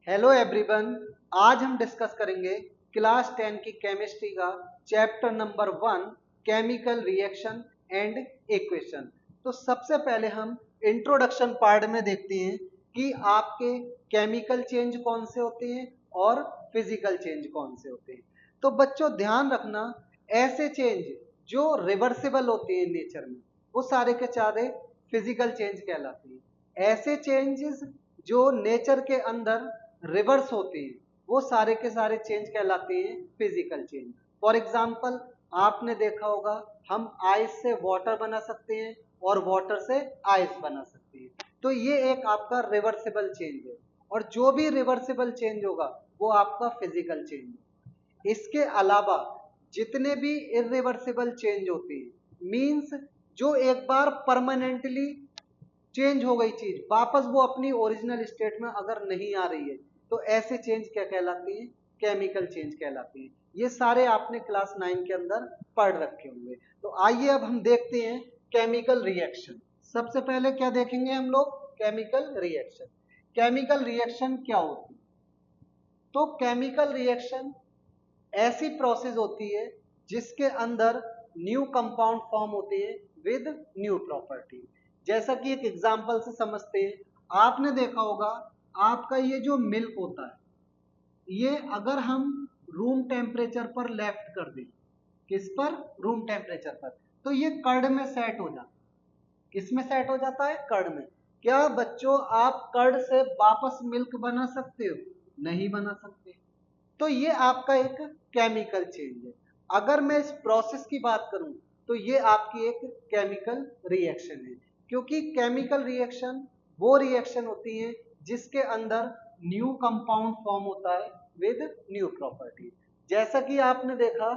Hello everyone. आज हम discuss करेंगे क्लास 10 की केमिस्ट्री का chapter number 1 chemical reaction and equation. तो सबसे पहले हम इंट्रोडक्शन पार्ट में देखते हैं कि आपके केमिकल चेंज कौन से होते हैं और फिजिकल चेंज कौन से होते हैं। तो बच्चों ध्यान रखना, ऐसे चेंज जो रिवर्सिबल होते हैं नेचर में वो सारे के सारे फिजिकल चेंज कहलाते हैं। ऐसे चेंजेस जो नेचर के अंदर रिवर्स होते हैं वो सारे के सारे चेंज कहलाते हैं फिजिकल चेंज। फॉर एग्जाम्पल आपने देखा होगा हम आइस से वाटर बना सकते हैं और वाटर से आइस बना सकते हैं। तो ये एक आपका रिवर्सिबल चेंज है और जो भी रिवर्सिबल चेंज होगा वो आपका फिजिकल चेंज है। इसके अलावा जितने भी इरिवर्सिबल चेंज होते हैं मींस जो एक बार परमानेंटली चेंज हो गई चीज वापस वो अपनी ओरिजिनल स्टेट में अगर नहीं आ रही है तो ऐसे चेंज क्या कहलाती है? केमिकल चेंज कहलाती है। ये सारे आपने क्लास 9 के अंदर पढ़ रखे होंगे। तो आइए अब हम देखते हैं केमिकल रिएक्शन। सबसे पहले क्या देखेंगे हम लोग? Chemical reaction. केमिकल रिएक्शन क्या होती है? तो केमिकल रिएक्शन ऐसी प्रोसेस होती है जिसके अंदर न्यू कंपाउंड फॉर्म होते हैं विद न्यू प्रॉपर्टी। जैसा कि एक एग्जांपल से समझते हैं, आपने देखा होगा आपका ये जो मिल्क होता है ये अगर हम रूम टेम्परेचर पर लेफ्ट कर दें, किस पर? रूम टेम्परेचर पर, तो ये कर्ड में सेट हो जाता है। किस में सेट हो जाता है? कर्ड में। क्या बच्चों आप कर्ड से वापस मिल्क बना सकते हो? नहीं बना सकते। तो ये आपका एक केमिकल चेंज है। अगर मैं इस प्रोसेस की बात करूं तो ये आपकी एक केमिकल रिएक्शन है, क्योंकि केमिकल रिएक्शन वो रिएक्शन होती है जिसके अंदर न्यू कंपाउंड फॉर्म होता है विद न्यू प्रॉपर्टी। जैसा कि आपने देखा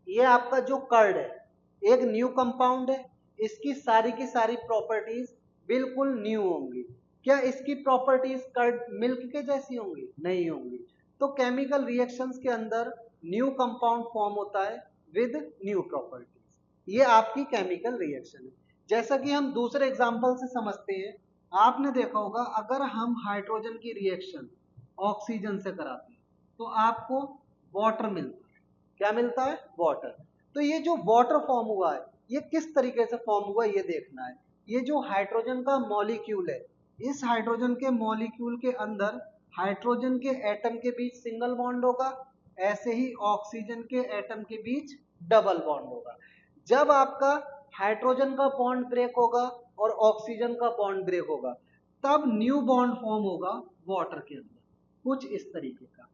ये आपका जो कर्ड है एक न्यू कंपाउंड है, इसकी सारी की सारी प्रॉपर्टीज बिल्कुल न्यू होंगी। क्या इसकी प्रॉपर्टीज कर्ड मिल्क के जैसी होंगी? नहीं होंगी। तो केमिकल रिएक्शंस के अंदर न्यू कंपाउंड फॉर्म होता है विद न्यू प्रॉपर्टीज। ये आपकी केमिकल रिएक्शन है। जैसा कि हम दूसरे एग्जांपल से समझते हैं, आपने देखा होगा अगर हम हाइड्रोजन की रिएक्शन ऑक्सीजन से कराते हैं तो आपको वाटर मिलता है। क्या मिलता है? वाटर। तो ये जो वाटर फॉर्म हुआ है ये किस तरीके से फॉर्म हुआ ये देखना है। ये जो हाइड्रोजन का मॉलिक्यूल है, इस हाइड्रोजन के मॉलिक्यूल के अंदर हाइड्रोजन के एटम के बीच सिंगल बॉन्ड होगा, ऐसे ही ऑक्सीजन के एटम के बीच डबल बॉन्ड होगा। जब आपका हाइड्रोजन का बॉन्ड ब्रेक होगा और ऑक्सीजन का बॉन्ड ब्रेक होगा तब न्यू बॉन्ड फॉर्म होगा वाटर के अंदर, कुछ इस तरीके का।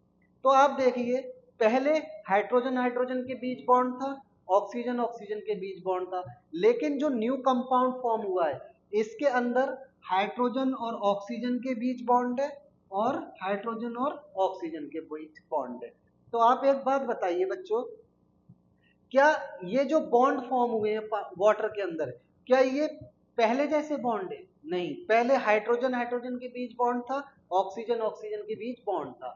तो आप देखिए पहले हाइड्रोजन हाइड्रोजन के बीच बॉन्ड था, ऑक्सीजन ऑक्सीजन के बीच बॉन्ड था, लेकिन जो न्यू कंपाउंड फॉर्म हुआ है इसके अंदर हाइड्रोजन और ऑक्सीजन के बीच बॉन्ड है और हाइड्रोजन और ऑक्सीजन के बीच बॉन्ड है। तो आप एक बात बताइए बच्चों, क्या ये जो बॉन्ड फॉर्म हुए हैं वाटर के अंदर, क्या ये पहले जैसे बॉन्ड है? नहीं, पहले हाइड्रोजन हाइड्रोजन के बीच बॉन्ड था, ऑक्सीजन ऑक्सीजन के बीच बॉन्ड था।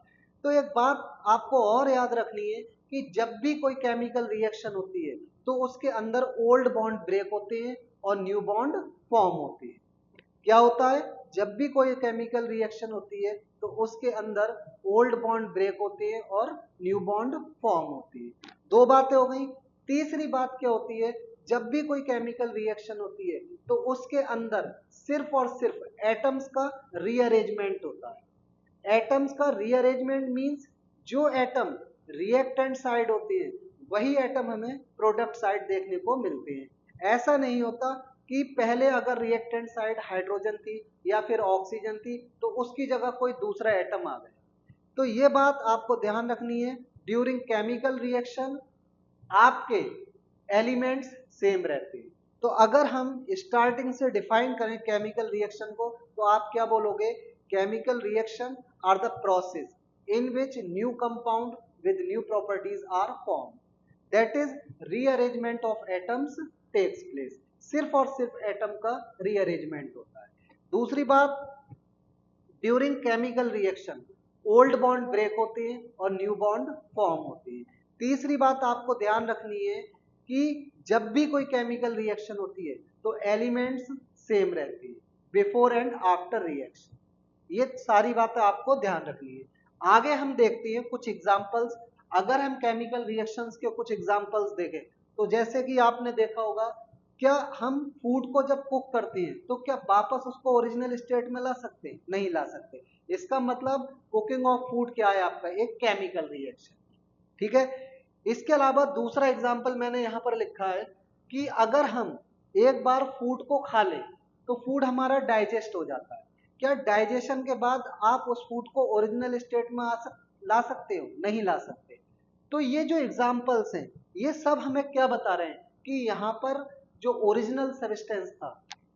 तो एक बात आपको और याद रखनी है कि जब भी कोई केमिकल रिएक्शन होती है तो उसके अंदर ओल्ड बॉन्ड ब्रेक होते हैं और न्यू बॉन्ड फॉर्म होते हैं। क्या होता है? जब भी कोई केमिकल रिएक्शन होती है तो उसके अंदर ओल्ड बॉन्ड ब्रेक होते हैं और न्यू बॉन्ड फॉर्म होती है। दो बातें हो गई। तीसरी बात क्या होती है? जब भी कोई केमिकल रिएक्शन होती है तो उसके अंदर सिर्फ और सिर्फ एटम्स का रीअरेंजमेंट होता है। एटम्स का रीअरेंजमेंट मींस जो एटम रिएक्टेंट साइड होती है वही एटम हमें प्रोडक्ट साइड देखने को मिलते हैं। ऐसा नहीं होता कि पहले अगर रिएक्टेंट साइड हाइड्रोजन थी या फिर ऑक्सीजन थी तो उसकी जगह कोई दूसरा एटम आ गया। तो ये बात आपको ध्यान रखनी है। ड्यूरिंग केमिकल रिएक्शन आपके एलिमेंट्स सेम रहते हैं। तो अगर हम स्टार्टिंग से डिफाइन करें केमिकल रिएक्शन को तो आप क्या बोलोगे? Chemical reaction are the process in which new compound with new properties are form, that is rearrangement of atoms takes place. सिर्फ और सिर्फ एटम का रीअरेंजमेंट होता है। दूसरी बात, during chemical reaction old bond break होते हैं और न्यू बॉन्ड फॉर्म होते हैं। तीसरी बात आपको ध्यान रखनी है कि जब भी कोई केमिकल रिएक्शन होती है तो एलिमेंट्स सेम रहते हैं बिफोर एंड आफ्टर रिएक्शन। ये सारी बातें आपको ध्यान रखनी है। आगे हम देखते हैं कुछ एग्जांपल्स। अगर हम केमिकल रिएक्शंस के कुछ एग्जांपल्स देखें तो जैसे कि आपने देखा होगा, क्या हम फूड को जब कुक करते हैं तो क्या वापस उसको ओरिजिनल स्टेट में ला सकते हैं? नहीं ला सकते। इसका मतलब कुकिंग ऑफ फूड क्या है आपका? एक केमिकल रिएक्शन। ठीक है। इसके अलावा दूसरा एग्जाम्पल मैंने यहां पर लिखा है कि अगर हम एक बार फूड को खा लें तो फूड हमारा डाइजेस्ट हो जाता है। क्या डाइजेशन के बाद आप उस फूड को ओरिजिनल स्टेट में ला सकते हो? नहीं ला सकते। तो ये जो एग्जाम्पल्स हैं ये सब हमें क्या बता रहे हैं कि यहाँ पर जो ओरिजिनल सब्सटेंस था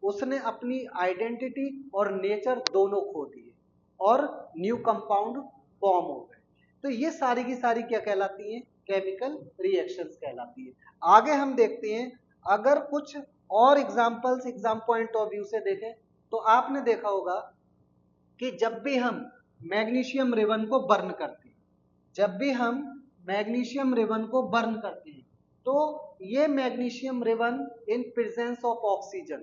उसने अपनी आइडेंटिटी और नेचर दोनों खो दिए और न्यू कंपाउंड फॉर्म हो गए। तो ये सारी की सारी क्या कहलाती हैं? केमिकल रिएक्शंस कहलाती है। आगे हम देखते हैं, अगर कुछ और examples exam point of view से देखें तो आपने देखा होगा कि जब भी हम मैग्नीशियम रिबन को बर्न करते हैं, जब भी हम मैग्नीशियम रिबन को बर्न करते हैं तो ये magnesium ribbon in presence of oxygen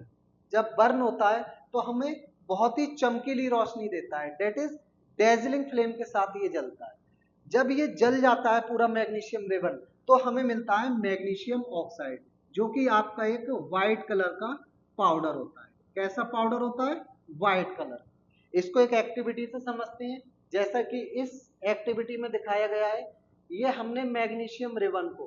जब बर्न होता है तो हमें बहुत ही चमकीली रोशनी देता है, डेट इज डेजलिंग फ्लेम के साथ ये जलता है। जब ये जल जाता है पूरा मैग्नीशियम रिबन तो हमें मिलता है मैग्नीशियम ऑक्साइड, जो कि आपका एक व्हाइट कलर का पाउडर होता है। कैसा पाउडर होता है? White colour. इसको एक एक्टिविटी से समझते हैं, जैसा कि इस एक्टिविटी में दिखाया गया है। ये हमने मैग्नीशियम रिबन को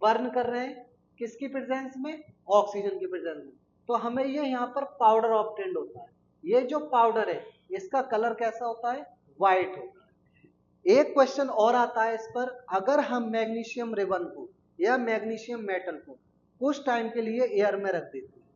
बर्न कर रहे हैं किसकी प्रेजेंस में? ऑक्सीजन की प्रेजेंस में। तो हमें ये यहाँ पर पाउडर ऑब्टेंड होता है। ये जो पाउडर है इसका कलर कैसा होता है? व्हाइट होता है। एक क्वेश्चन और आता है इस पर, अगर हम मैग्नीशियम रिबन को या मैग्नीशियम मेटल को कुछ टाइम के लिए एयर में रख देते हैं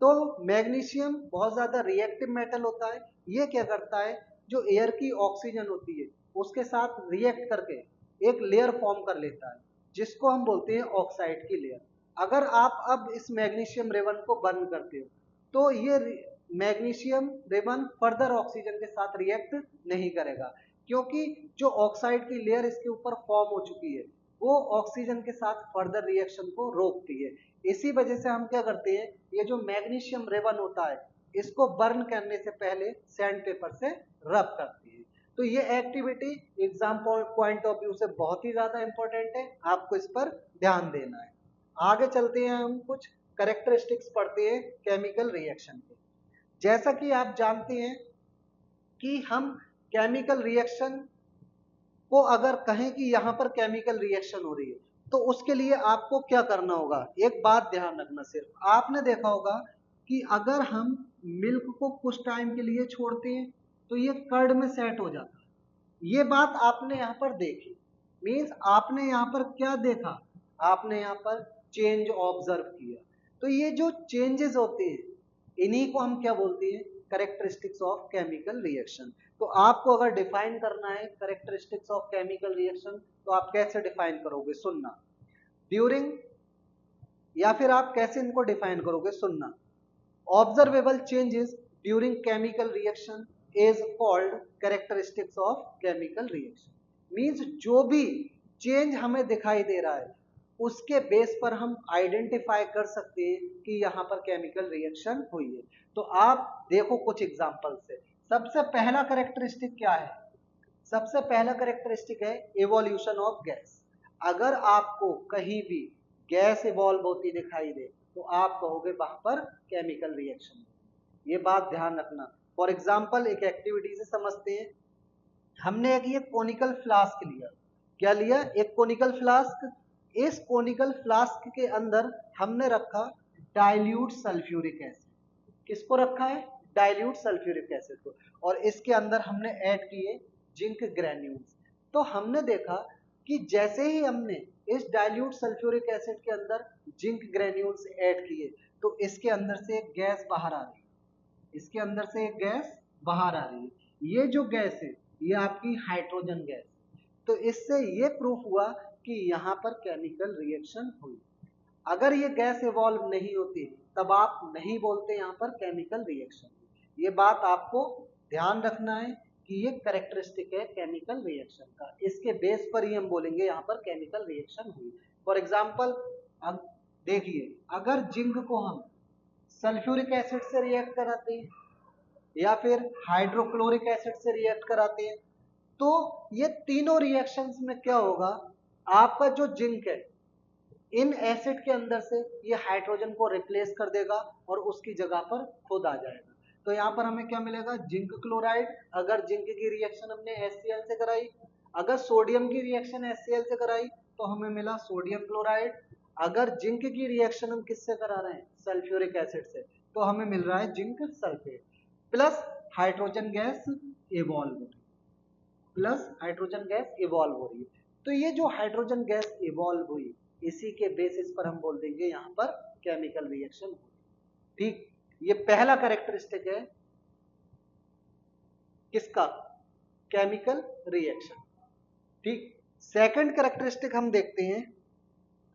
तो मैग्नीशियम बहुत ज्यादा रिएक्टिव मेटल होता है। ये क्या करता है, जो एयर की ऑक्सीजन होती है उसके साथ रिएक्ट करके एक लेयर फॉर्म कर लेता है जिसको हम बोलते हैं ऑक्साइड की लेयर। अगर आप अब इस मैग्नीशियम रिबन को बर्न करते हो तो ये मैग्नीशियम रिबन फर्दर ऑक्सीजन के साथ रिएक्ट नहीं करेगा, क्योंकि जो ऑक्साइड की लेयर इसके ऊपर फॉर्म हो चुकी है वो ऑक्सीजन के साथ फर्दर रिएक्शन को रोकती है। इसी वजह से हम क्या करते हैं, ये जो मैग्नीशियम रिबन होता है इसको बर्न करने से पहले सैंड पेपर से रब करते हैं। तो ये activity exam point of view से बहुत ही ज्यादा इंपॉर्टेंट है, आपको इस पर ध्यान देना है। आगे चलते हैं, हम कुछ करेक्टरिस्टिक्स पढ़ते हैं केमिकल रिएक्शन के। जैसा कि आप जानते हैं कि हम केमिकल रिएक्शन को अगर कहें कि यहाँ पर केमिकल रिएक्शन हो रही है तो उसके लिए आपको क्या करना होगा? एक बात ध्यान रखना, सिर्फ आपने देखा होगा कि अगर हम मिल्क को कुछ टाइम के लिए छोड़ते हैं तो ये कर्ड में सेट हो जाता है। ये बात आपने यहाँ पर देखी, मीन्स आपने यहाँ पर क्या देखा? आपने यहाँ पर चेंज ऑब्जर्व किया। तो ये जो चेंजेस होते हैं इन्हीं को हम क्या बोलते हैं? Characteristics of chemical reaction. तो आपको अगर डिफाइन करना है करेक्टरिस्टिक्स ऑफ केमिकल रिएक्शन तो आप कैसे डिफाइन करोगे? सुनना। ड्यूरिंग, या फिर आप कैसे इनको डिफाइन करोगे? सुनना। Observable changes during chemical reaction is called characteristics of chemical reaction. Means जो भी चेंज हमें दिखाई दे रहा है उसके बेस पर हम आइडेंटिफाई कर सकते हैं कि यहाँ पर केमिकल रिएक्शन हुई है। तो आप देखो कुछ एग्जांपल से। सबसे पहला कैरेक्टरिस्टिक क्या है? सबसे पहला कैरेक्टरिस्टिक है इवोल्यूशन ऑफ गैस। अगर आपको कहीं भी गैस इवॉल्व होती दिखाई दे तो आप कहोगे वहां पर केमिकल रिएक्शन। ये बात ध्यान रखना। फॉर एग्जाम्पल एक एक्टिविटी से समझते हैं। हमने एक ये कोनिकल फ्लास्क लिया। क्या लिया? एक कोनिकल फ्लास्क। इस कोनिकल फ्लास्क के अंदर हमने रखा डाइल्यूट सल्फ्यूरिक एसिड। किसको रखा है? डाइल्यूट सल्फ्यूरिक एसिड को। और इसके अंदर हमने ऐड किए जिंक ग्रेन्यूल्स। तो हमने देखा कि जैसे ही हमने इस डाइल्यूट सल्फ्यूरिक एसिड के अंदर जिंक ग्रेन्यूल्स ऐड किए तो इसके अंदर से एक गैस बाहर आ रही है। इसके अंदर से एक गैस बाहर आ रही है। ये जो गैस है ये आपकी हाइड्रोजन गैस है। तो इससे ये प्रूफ हुआ कि यहाँ पर केमिकल रिएक्शन हुई। अगर ये गैस इवॉल्व नहीं होती तब आप नहीं बोलते यहाँ पर केमिकल रिएक्शन। ये बात आपको ध्यान रखना है कि ये कैरेक्टरिस्टिक है केमिकल रिएक्शन का। इसके बेस पर ही हम बोलेंगे यहाँ पर केमिकल रिएक्शन हुई। फॉर एग्जाम्पल अब देखिए, अगर जिंक को हम सल्फ्यूरिक एसिड से रिएक्ट कराते हैं या फिर हाइड्रोक्लोरिक एसिड से रिएक्ट कराते हैं। तो ये तीनों रिएक्शंस में क्या होगा, आपका जो जिंक है इन एसिड के अंदर से ये हाइड्रोजन को रिप्लेस कर देगा और उसकी जगह पर खुद आ जाएगा। तो यहाँ पर हमें क्या मिलेगा, जिंक क्लोराइड। अगर जिंक की रिएक्शन हमने HCl से कराई, अगर सोडियम की रिएक्शन HCl से कराई तो हमें मिला सोडियम क्लोराइड। अगर जिंक की रिएक्शन हम किससे करा रहे हैं, सल्फ्यूरिक एसिड से, तो हमें मिल रहा है zinc sulphate plus hydrogen gas evolve हो रही है, प्लस हाइड्रोजन गैस इवॉल्व हो रही है। तो ये जो हाइड्रोजन गैस इवॉल्व हुई, इसी के बेसिस पर हम बोल देंगे यहाँ पर केमिकल रिएक्शन हुई। ठीक, ये पहला कैरेक्टरिस्टिक है किसका, केमिकल रिएक्शन। ठीक, सेकंड कैरेक्टरिस्टिक हम देखते हैं,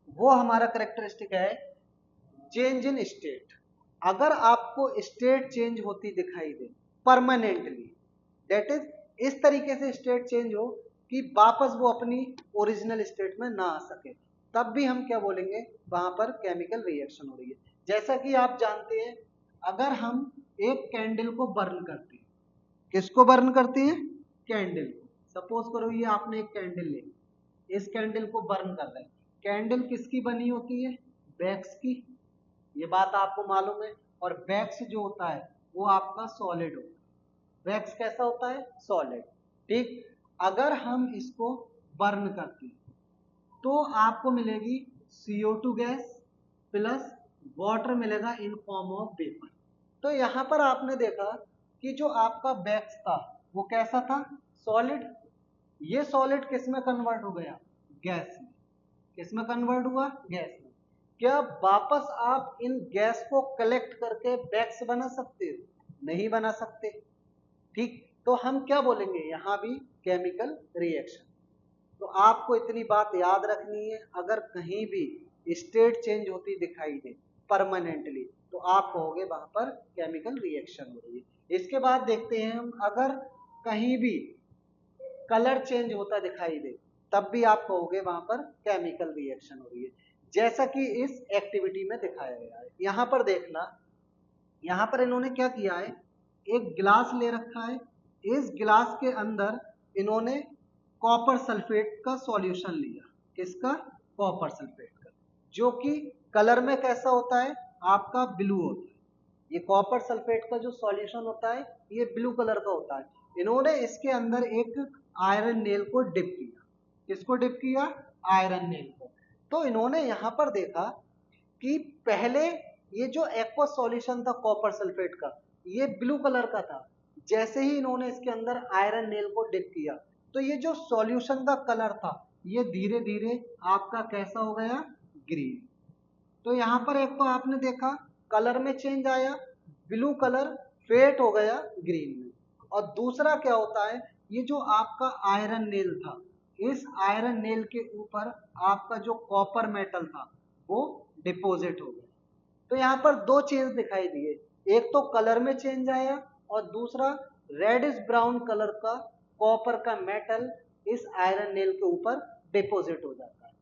वो हमारा कैरेक्टरिस्टिक है चेंज इन स्टेट। अगर आपको स्टेट चेंज होती दिखाई दे परमानेंटली, दैट इज इस तरीके से स्टेट चेंज हो कि वापस वो अपनी ओरिजिनल स्टेट में ना आ सके, तब भी हम क्या बोलेंगे, वहां पर केमिकल रिएक्शन हो रही है। जैसा कि आप जानते हैं, अगर हम एक कैंडल को बर्न करते हैं, किसको बर्न करते हैं, कैंडल को। सपोज करो ये आपने एक कैंडल ले, इस कैंडल को बर्न कर रहे हैं। कैंडल किसकी बनी होती है, वैक्स की, ये बात आपको मालूम है। और वैक्स जो होता है वो आपका सॉलिड होता है। वैक्स कैसा होता है, सॉलिड। ठीक, अगर हम इसको बर्न करते हैं तो आपको मिलेगी CO2 गैस प्लस वाटर मिलेगा इन फॉर्म ऑफ वेपर। तो यहां पर आपने देखा कि जो आपका वैक्स था वो कैसा था, सॉलिड। ये सॉलिड किस में कन्वर्ट हो गया, गैस में। किस में कन्वर्ट हुआ, गैस में। क्या वापस आप इन गैस को कलेक्ट करके वैक्स बना सकते हो, नहीं बना सकते। ठीक, तो हम क्या बोलेंगे, यहां भी केमिकल रिएक्शन। तो आपको इतनी बात याद रखनी है, अगर कहीं भी स्टेट चेंज होती दिखाई दे परमानेंटली, तो आप कहोगे वहां पर केमिकल रिएक्शन हो रही है। इसके बाद देखते हैं हम, अगर कहीं भी कलर चेंज होता दिखाई दे, तब भी आप कहोगे वहां पर केमिकल रिएक्शन हो रही है, जैसा कि इस एक्टिविटी में दिखाया गया है। यहां पर देखना, यहां पर इन्होंने क्या किया है, एक गिलास ले रखा है, इस गिलास के अंदर इन्होंने कॉपर सल्फेट का सॉल्यूशन लिया। किसका, कॉपर सल्फेट का, जो कि कलर में कैसा होता है, आपका ब्लू होता है। ये कॉपर सल्फेट का जो सॉल्यूशन होता है ये ब्लू कलर का होता है। इन्होंने इसके अंदर एक आयरन नेल को डिप किया। किसको डिप किया, आयरन नेल को। तो इन्होंने यहां पर देखा कि पहले ये जो एक्वा सॉल्यूशन था कॉपर सल्फेट का, ये ब्लू कलर का था। जैसे ही इन्होंने इसके अंदर आयरन नेल को डिप किया, तो ये जो सॉल्यूशन का कलर था ये धीरे धीरे आपका कैसा हो गया, ग्रीन। तो यहां पर एक तो आपने देखा कलर में चेंज आया, ब्लू कलर फेड हो गया ग्रीन में। और दूसरा क्या होता है, ये जो आपका आयरन नेल था, इस आयरन नेल के ऊपर आपका जो कॉपर मेटल था वो डिपॉजिट हो गया। तो यहाँ पर दो चेंज दिखाई दिए, एक तो कलर में चेंज आया और दूसरा रेडिश ब्राउन कलर का कॉपर का मेटल इस आयरन नेल के ऊपर डिपॉजिट हो जाता है।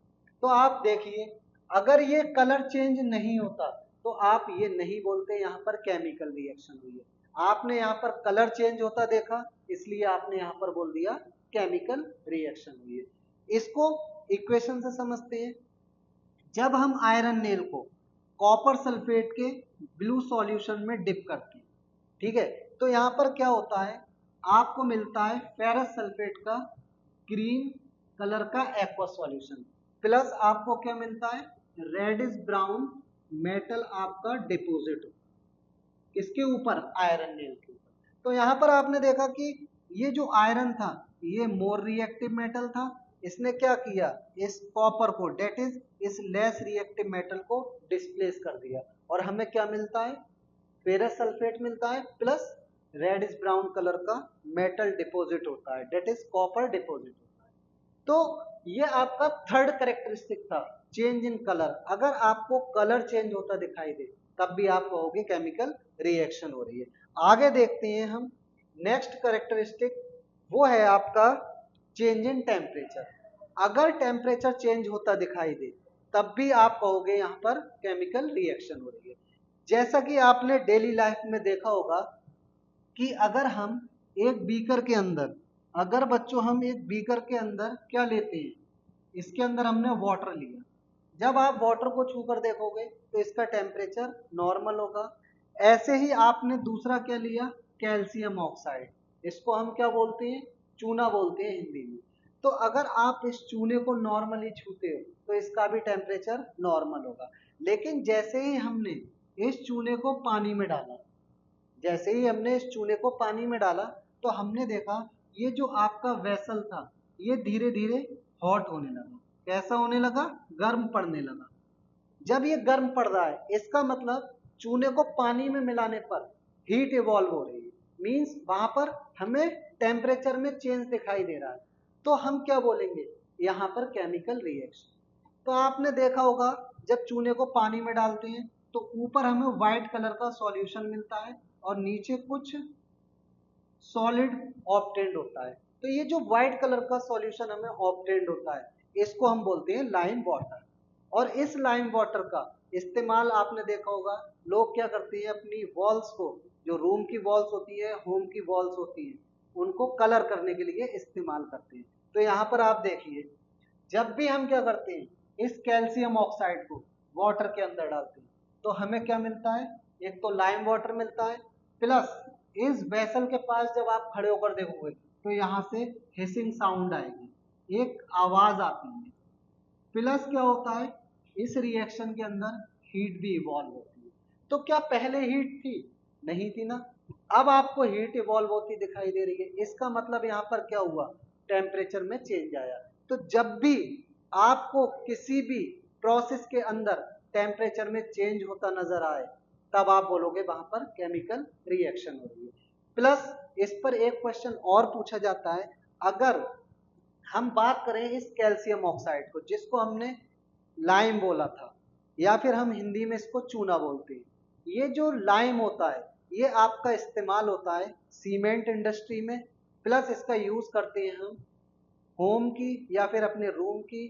तो आप देखिए, अगर ये कलर चेंज नहीं होता तो आप ये नहीं बोलते यहाँ पर केमिकल रिएक्शन हुई है। आपने यहाँ पर कलर चेंज होता देखा, इसलिए आपने यहाँ पर बोल दिया केमिकल रिएक्शन हुई है। इसको इक्वेशन से समझते हैं। जब हम आयरन नेल को कॉपर सल्फेट के ब्लू सॉल्यूशन में डिप करते हैं, ठीक है, तो यहाँ पर क्या होता है, आपको मिलता है फेरस सल्फेट का ग्रीन कलर का एक्वा सॉल्यूशन, प्लस आपको क्या मिलता है, रेडिश ब्राउन मेटल आपका डिपॉजिट किसके ऊपर, आयरन नेल के ऊपर। तो यहाँ पर आपने देखा कि ये जो आयरन था ये मोर रिएक्टिव मेटल था, इसने क्या किया, इस कॉपर को डेट इज इस लेस रिएक्टिव मेटल को डिस्प्लेस कर दिया और हमें क्या मिलता है, फेरस सल्फेट मिलता है प्लस रेडिश ब्राउन कलर का मेटल डिपॉजिट होता है, डेट इज कॉपर डिपॉजिट होता है। तो ये आपका थर्ड कैरेक्टरिस्टिक था, चेंज इन कलर। अगर आपको कलर चेंज होता दिखाई दे तब भी आप कहोगे केमिकल रिएक्शन हो रही है। आगे देखते हैं हम, नेक्स्ट कैरेक्टरिस्टिक वो है आपका चेंज इन टेम्परेचर। अगर टेम्परेचर चेंज होता दिखाई दे तब भी आप कहोगे यहाँ पर केमिकल रिएक्शन हो रही है। जैसा कि आपने डेली लाइफ में देखा होगा कि अगर हम एक बीकर के अंदर, अगर बच्चों हम एक बीकर के अंदर क्या लेते हैं, इसके अंदर हमने वाटर लिया, जब आप वाटर को छू कर देखोगे तो इसका टेम्परेचर नॉर्मल होगा। ऐसे ही आपने दूसरा क्या लिया, कैल्शियम ऑक्साइड, इसको हम क्या बोलते हैं, चूना बोलते हैं हिंदी में। तो अगर आप इस चूने को नॉर्मली छूते हो तो इसका भी टेम्परेचर नॉर्मल होगा। लेकिन जैसे ही हमने इस चूने को पानी में डाला, जैसे ही हमने इस चूने को पानी में डाला तो हमने देखा ये जो आपका वेसल था ये धीरे धीरे हॉट होने लगा। कैसा होने लगा, गर्म पड़ने लगा। जब ये गर्म पड़ रहा है इसका मतलब चूने को पानी में मिलाने पर हीट इवॉल्व हो रही है, मींस वहां पर हमें टेम्परेचर में चेंज दिखाई दे रहा है। तो हम क्या बोलेंगे, यहाँ पर केमिकल रिएक्शन। तो आपने देखा होगा जब चूने को पानी में डालते हैं तो ऊपर हमें व्हाइट कलर का सॉल्यूशन मिलता है और नीचे कुछ सॉलिड ऑब्टेंड होता है। तो ये जो व्हाइट कलर का सॉल्यूशन हमें ऑब्टेंड होता है इसको हम बोलते हैं लाइम वाटर। और इस लाइम वाटर का इस्तेमाल आपने देखा होगा लोग क्या करते हैं, अपनी वॉल्स को, जो रूम की वॉल्स होती है, होम की वॉल्स होती है, उनको कलर करने के लिए इस्तेमाल करते हैं। तो यहाँ पर आप देखिए जब भी हम क्या करते हैं इस कैल्शियम ऑक्साइड को वाटर के अंदर डालते हैं तो हमें क्या मिलता है, एक तो लाइम वाटर मिलता है, प्लस इस वेसल के पास जब आप खड़े होकर देखोगे तो यहाँ से हिसिंग साउंड आएगी, एक आवाज आती है। प्लस क्या होता है, इस रिएक्शन के अंदर हीट भी इवॉल्व होती है। तो क्या पहले हीट थी, नहीं थी ना, अब आपको हीट इवॉल्व होती दिखाई दे रही है। इसका मतलब यहाँ पर क्या हुआ, टेम्परेचर में चेंज आया। तो जब भी आपको किसी भी प्रोसेस के अंदर टेम्परेचर में चेंज होता नजर आए तब आप बोलोगे वहां पर केमिकल रिएक्शन हो रही है। प्लस इस पर एक क्वेश्चन और पूछा जाता है, अगर हम बात करें इस कैल्शियम ऑक्साइड को जिसको हमने लाइम बोला था, या फिर हम हिंदी में इसको चूना बोलते हैं, ये जो लाइम होता है ये आपका इस्तेमाल होता है सीमेंट इंडस्ट्री में। प्लस इसका यूज करते हैं हम होम की या फिर अपने रूम की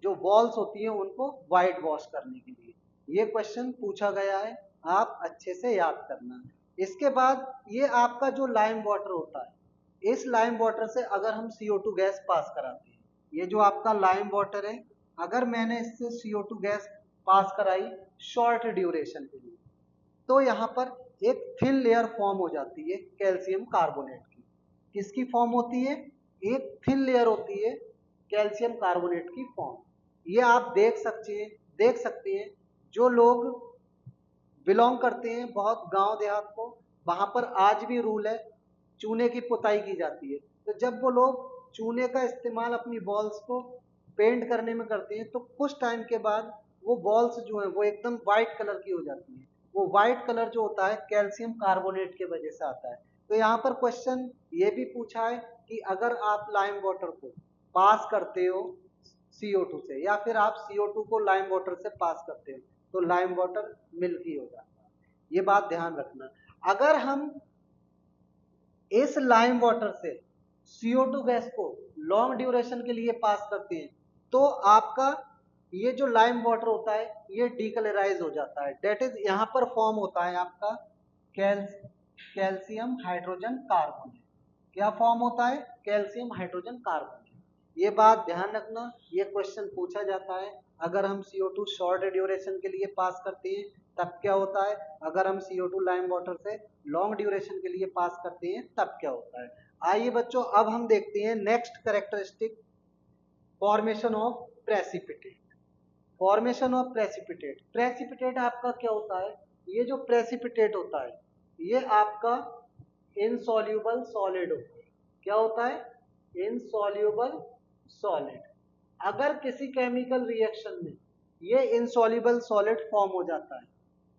जो वॉल्स होती हैं उनको वाइट वॉश करने के लिए। ये क्वेश्चन पूछा गया है, आप अच्छे से याद करना। इसके बाद ये आपका जो लाइम वाटर होता है, इस लाइम वाटर से अगर हम CO2 गैस पास कराते हैं, ये जो आपका लाइम वाटर है अगर मैंने इससे CO2 गैस पास कराई शॉर्ट ड्यूरेशन के लिए तो यहाँ पर एक थिन लेयर फॉर्म हो जाती है कैल्शियम कार्बोनेट की। किसकी फॉर्म होती है, एक थिन लेयर होती है कैल्शियम कार्बोनेट की फॉर्म। ये आप देख सकते हैं जो लोग बिलोंग करते हैं बहुत गांव देहात को, वहां पर आज भी रूल है चूने की पुताई की जाती है। तो जब वो लोग चूने का इस्तेमाल अपनी वॉल्स को पेंट करने में करते हैं तो कुछ टाइम के बाद वो वॉल्स जो है वो एकदम व्हाइट कलर की हो जाती है। वो व्हाइट कलर जो होता है कैल्शियम कार्बोनेट की वजह से आता है। तो यहाँ पर क्वेश्चन ये भी पूछा है कि अगर आप लाइम वाटर को पास करते हो CO2 से या फिर आप CO2 को लाइम वाटर से पास करते हो तो लाइम वाटर मिल्की हो जाता है। ये बात ध्यान रखना। अगर हम इस लाइम वाटर से CO2 गैस को लॉन्ग ड्यूरेशन के लिए पास करते हैं तो आपका ये जो लाइम वाटर होता है ये डीकलराइज हो जाता है। डेट इज यहाँ पर फॉर्म होता है आपका कैल्शियम हाइड्रोजन कार्बोनेट। क्या फॉर्म होता है, कैल्शियम हाइड्रोजन कार्बोनेट। ये बात ध्यान रखना, ये क्वेश्चन पूछा जाता है। अगर हम CO2 शॉर्ट ड्यूरेशन के लिए पास करते हैं तब क्या होता है, अगर हम CO2 लाइम वाटर से लॉन्ग ड्यूरेशन के लिए पास करते हैं तब क्या होता है। आइए बच्चों अब हम देखते हैं next characteristic, formation of precipitate. Formation of precipitate, precipitate आपका क्या होता है, ये जो प्रेसिपिटेट होता है ये आपका इनसॉल्यूबल सॉलिड होता है। क्या होता है, इनसॉल्यूबल सॉलिड। अगर किसी केमिकल रिएक्शन में ये इनसॉल्यूबल सॉलिड फॉर्म हो जाता है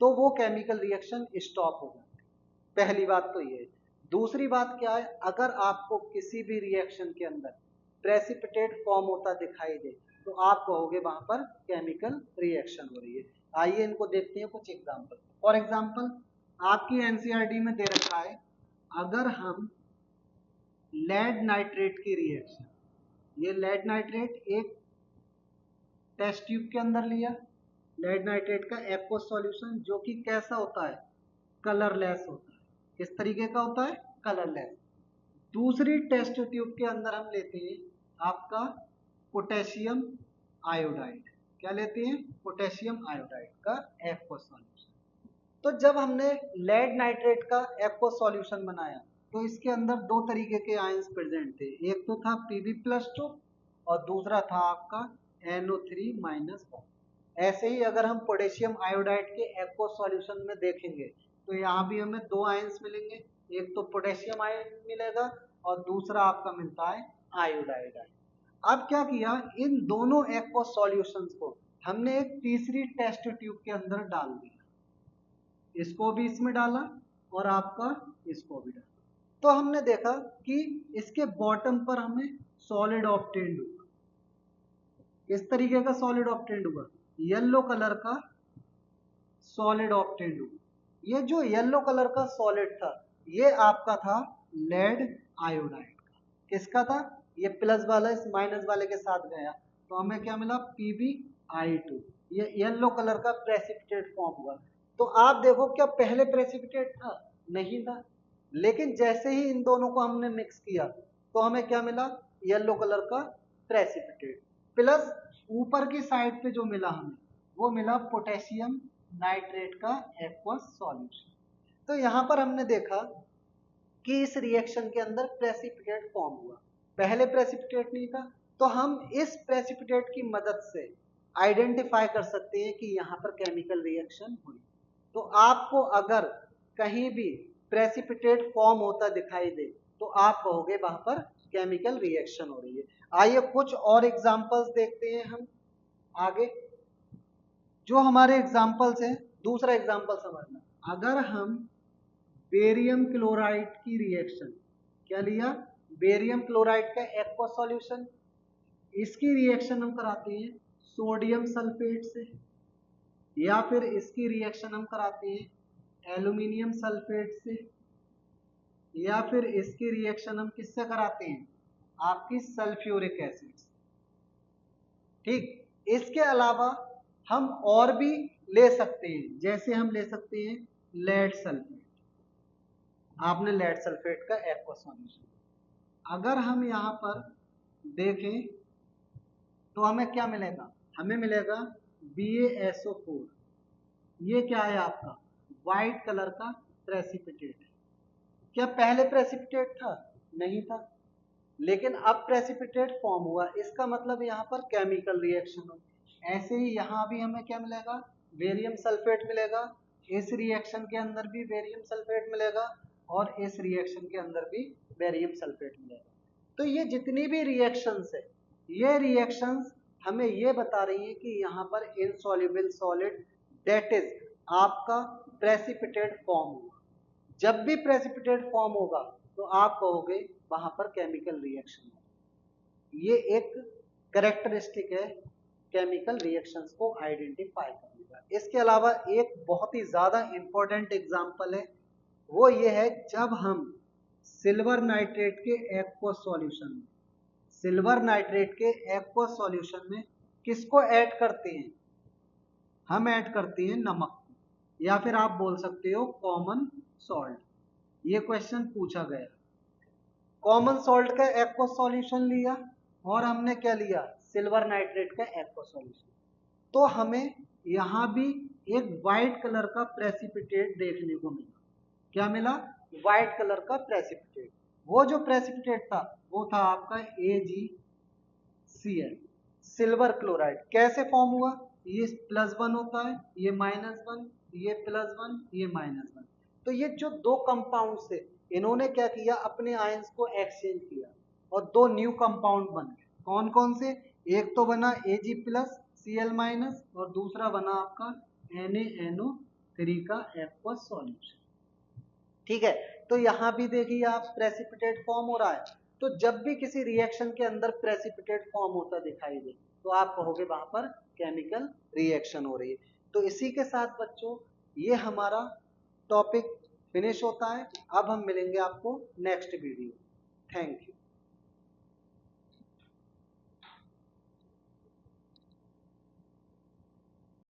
तो वो केमिकल रिएक्शन स्टॉप हो जाती है। पहली बात तो ये है। दूसरी बात क्या है, अगर आपको किसी भी रिएक्शन के अंदर प्रेसिपिटेट फॉर्म होता दिखाई दे तो आप कहोगे वहां पर केमिकल रिएक्शन हो रही है। आइए इनको देखते हैं कुछ एग्जांपल। फॉर एग्जांपल आपकी एनसीईआरटी में दे रखा है, अगर हम लेड नाइट्रेट की रिएक्शन, ये लेड नाइट्रेट एक टेस्ट ट्यूब के अंदर लिया, लेड नाइट्रेट का एक्वस सॉल्यूशन जो कि कैसा होता है, कलरलेस होता है। किस तरीके का होता है, कलरलेस। दूसरी टेस्ट ट्यूब के अंदर हम लेते हैं आपका पोटेशियम आयोडाइड। क्या लेते हैं, पोटेशियम आयोडाइड का एक्वस सॉल्यूशन। तो जब हमने लेड नाइट्रेट का एक्वस सॉल्यूशन बनाया तो इसके अंदर दो तरीके के आयंस प्रेजेंट थे, एक तो था Pb+2 और दूसरा था आपका NO3-1। ऐसे ही अगर हम पोटेशियम आयोडाइड के एक्वस सॉल्यूशन में देखेंगे तो यहाँ भी हमें दो आयंस मिलेंगे, एक तो पोटेशियम आयन मिलेगा और दूसरा आपका मिलता है आयोडाइड आयन। अब क्या किया, इन दोनों एक्वस सॉल्यूशंस को हमने एक तीसरी टेस्ट ट्यूब के अंदर डाल दिया, इसको भी इसमें डाला और आपका इसको भी डाला। तो हमने देखा कि इसके बॉटम पर हमें सॉलिड ऑब्टेन्ड हुआ। किस तरीके का सॉलिड ऑब्टेन्ड हुआ, येलो कलर का सॉलिड ऑब्टेन्ड हुआ। ये जो येलो कलर का सॉलिड था ये आपका था लेड आयोडाइड का। किसका था, ये प्लस वाला इस माइनस वाले के साथ गया तो हमें क्या मिला, PbI2। ये येलो कलर का प्रेसिपिटेट फॉर्म हुआ। तो आप देखो क्या पहले प्रेसिपिटेट था, नहीं था, लेकिन जैसे ही इन दोनों को हमने मिक्स किया तो हमें क्या मिला, येलो कलर का प्रेसिपिटेट, प्लस ऊपर की साइड पे जो मिला हमें वो मिला पोटेशियम नाइट्रेट का एक्वस सॉल्यूशन। तो यहां पर हमने देखा कि इस रिएक्शन के अंदर प्रेसिपिटेट फॉर्म हुआ, पहले प्रेसिपिटेट नहीं था। तो हम इस प्रेसिपिटेट की मदद से आइडेंटिफाई कर सकते हैं कि यहाँ पर केमिकल रिएक्शन हुई। तो आपको अगर कहीं भी प्रेसिपिटेट फॉर्म होता दिखाई दे तो आप कहोगे वहां पर केमिकल रिएक्शन हो रही है। आइए कुछ और एग्जांपल्स देखते हैं हम आगे। जो हमारे एग्जांपल्स हैं, दूसरा एग्जांपल समझना, अगर हम बेरियम क्लोराइड की रिएक्शन, क्या लिया, बेरियम क्लोराइड का एक्वस सॉल्यूशन, इसकी रिएक्शन हम कराते हैं सोडियम सल्फेट से, या फिर इसकी रिएक्शन हम कराते हैं एल्यूमिनियम सल्फेट से, या फिर इसकी रिएक्शन हम किससे कराते हैं, आपकी सल्फ्यूरिक एसिड से। ठीक, इसके अलावा हम और भी ले सकते हैं, जैसे हम ले सकते हैं लेड सल्फेट। आपने लेड सल्फेट का एक्वस सॉल्यूशन, अगर हम यहाँ पर देखें तो हमें क्या मिलेगा, हमें मिलेगा BaSO4। ये क्या है आपका व्हाइट कलर का प्रेसिपिटेट है। क्या पहले प्रेसिपिटेट था, नहीं था, लेकिन अब प्रेसिपिटेट फॉर्म हुआ, इसका मतलब यहाँ पर केमिकल रिएक्शन हो। ऐसे ही यहाँ भी हमें क्या मिलेगा, बेरियम सल्फेट मिलेगा, इस रिएक्शन के अंदर भी बेरियम सल्फेट मिलेगा और इस रिएक्शन के अंदर भी बेरियम सल्फेट मिलेगा। तो ये जितनी भी रिएक्शंस है, ये रिएक्शंस हमें ये बता रही है कि यहाँ पर इनसॉल्युबल सॉलिड दैट इज आपका प्रेसिपिटेट फॉर्म हुआ। जब भी प्रेसिपिटेट फॉर्म होगा तो आप कहोगे वहां पर केमिकल रिएक्शन है। ये एक कैरेक्टरिस्टिक है केमिकल रिएक्शंस को आइडेंटिफाई करने का। इसके अलावा एक बहुत ही ज्यादा इंपॉर्टेंट एग्जांपल है, वो ये है जब हम सिल्वर नाइट्रेट के एक्वस सॉल्यूशन में, सिल्वर नाइट्रेट के एक्वस सॉल्यूशन में किसको ऐड करते हैं, हम ऐड करते हैं नमक, या फिर आप बोल सकते हो कॉमन सॉल्ट। ये क्वेश्चन पूछा गया, कॉमन सॉल्ट का एक्वस सॉल्यूशन लिया और हमने क्या लिया, सिल्वर नाइट्रेट का एक्वस सॉल्यूशन। तो हमें यहाँ भी एक व्हाइट कलर का प्रेसिपिटेट देखने को मिला। क्या मिला, व्हाइट कलर का प्रेसिपिटेट। वो जो प्रेसिपिटेट था वो था आपका AgCl, सिल्वर क्लोराइड। कैसे फॉर्म हुआ, ये +1 होता है, ये -1, ये +1, ये -1। तो ये जो दो कंपाउंड थे इन्होंने क्या किया, अपने आयंस को एक्सचेंज किया और दो न्यू कंपाउंड बन गए। कौन कौन से, एक तो बना Ag+Cl- और दूसरा बना आपका NaNO3 का एक्वस सॉल्यूशन। ठीक है, तो यहां भी देखिए आप प्रेसिपिटेट फॉर्म हो रहा है। तो जब भी किसी रिएक्शन के अंदर प्रेसिपिटेट फॉर्म होता दिखाई दे तो आप कहोगे वहां पर केमिकल रिएक्शन हो रही है। तो इसी के साथ बच्चों ये हमारा टॉपिक फिनिश होता है। अब हम मिलेंगे आपको नेक्स्ट वीडियो। Thank you.